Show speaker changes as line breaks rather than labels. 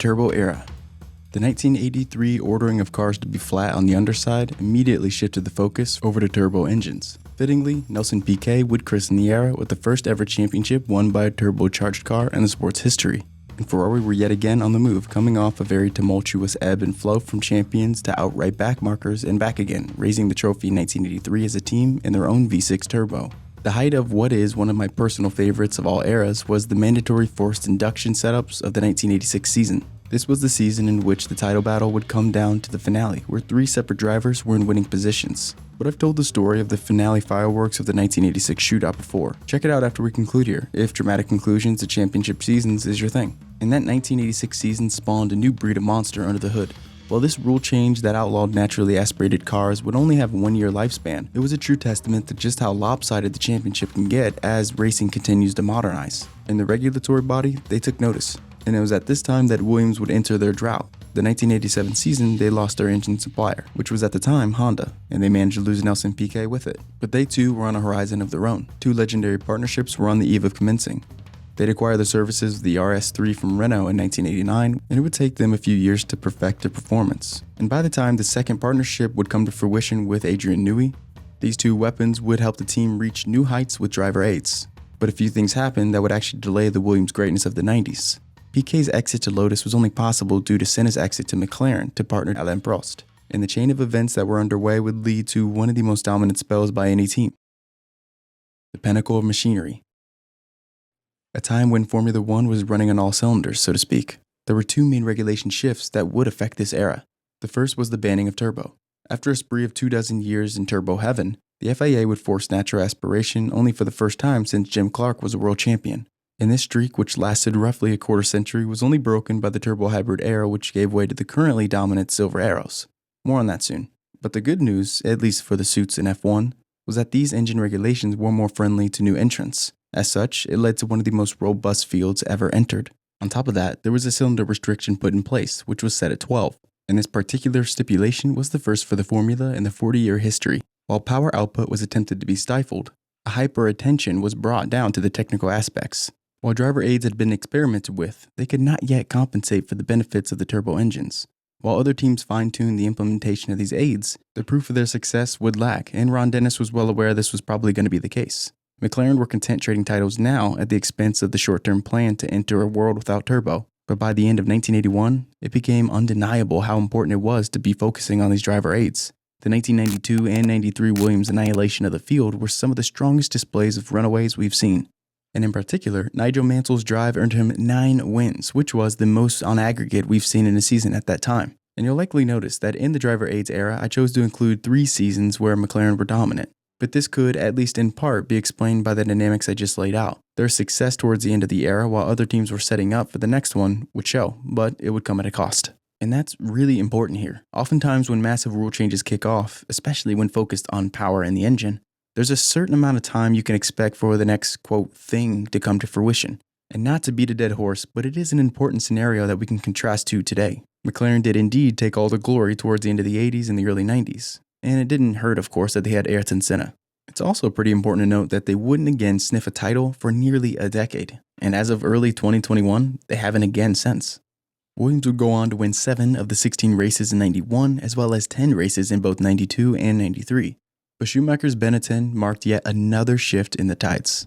turbo era. The 1983 ordering of cars to be flat on the underside immediately shifted the focus over to turbo engines. Fittingly, Nelson Piquet would christen the era with the first ever championship won by a turbocharged car in the sport's history. And Ferrari were yet again on the move, coming off a very tumultuous ebb and flow from champions to outright backmarkers and back again, raising the trophy in 1983 as a team in their own V6 turbo. The height of what is one of my personal favorites of all eras was the mandatory forced induction setups of the 1986 season. This was the season in which the title battle would come down to the finale, where three separate drivers were in winning positions. But I've told the story of the finale fireworks of the 1986 shootout before. Check it out after we conclude here, if dramatic conclusions to championship seasons is your thing. And that 1986 season spawned a new breed of monster under the hood. While this rule change that outlawed naturally aspirated cars would only have a 1-year lifespan, it was a true testament to just how lopsided the championship can get as racing continues to modernize. In the regulatory body, they took notice. And it was at this time that Williams would enter their drought. The 1987 season, they lost their engine supplier, which was at the time Honda, and they managed to lose Nelson Piquet with it. But they too were on a horizon of their own. Two legendary partnerships were on the eve of commencing. They'd acquire the services of the RS3 from Renault in 1989, and it would take them a few years to perfect their performance. And by the time the second partnership would come to fruition with Adrian Newey, these two weapons would help the team reach new heights with driver aids. But a few things happened that would actually delay the Williams greatness of the 90s. Piquet's exit to Lotus was only possible due to Senna's exit to McLaren to partner Alain Prost, and the chain of events that were underway would lead to one of the most dominant spells by any team. The pinnacle of machinery. A time when Formula One was running on all cylinders, so to speak. There were two main regulation shifts that would affect this era. The first was the banning of turbo. After a spree of 24 years in turbo heaven, the FIA would force natural aspiration only for the first time since Jim Clark was a world champion. And this streak, which lasted roughly a quarter century, was only broken by the turbo hybrid era, which gave way to the currently dominant silver arrows. More on that soon. But the good news, at least for the suits in F1, was that these engine regulations were more friendly to new entrants. As such, it led to one of the most robust fields ever entered. On top of that, there was a cylinder restriction put in place, which was set at 12. And this particular stipulation was the first for the formula in the 40-year history. While power output was attempted to be stifled, a hyper attention was brought down to the technical aspects. While driver aids had been experimented with, they could not yet compensate for the benefits of the turbo engines. While other teams fine-tuned the implementation of these aids, the proof of their success would lack, and Ron Dennis was well aware this was probably going to be the case. McLaren were content trading titles now at the expense of the short-term plan to enter a world without turbo, but by the end of 1981, it became undeniable how important it was to be focusing on these driver aids. The 1992 and 93 Williams annihilation of the field were some of the strongest displays of runaways we've seen. And in particular, Nigel Mansell's drive earned him 9 wins, which was the most on aggregate we've seen in a season at that time. And you'll likely notice that in the driver aids era, I chose to include 3 seasons where McLaren were dominant. But this could, at least in part, be explained by the dynamics I just laid out. Their success towards the end of the era while other teams were setting up for the next one would show, but it would come at a cost. And that's really important here. Oftentimes when massive rule changes kick off, especially when focused on power in the engine, there's a certain amount of time you can expect for the next, quote, thing to come to fruition. And not to beat a dead horse, but it is an important scenario that we can contrast to today. McLaren did indeed take all the glory towards the end of the 80s and the early 90s. And it didn't hurt, of course, that they had Ayrton Senna. It's also pretty important to note that they wouldn't again sniff a title for nearly a decade. And as of early 2021, they haven't again since. Williams would go on to win 7 of the 16 races in 91, as well as 10 races in both 92 and 93. But Schumacher's Benetton marked yet another shift in the tides.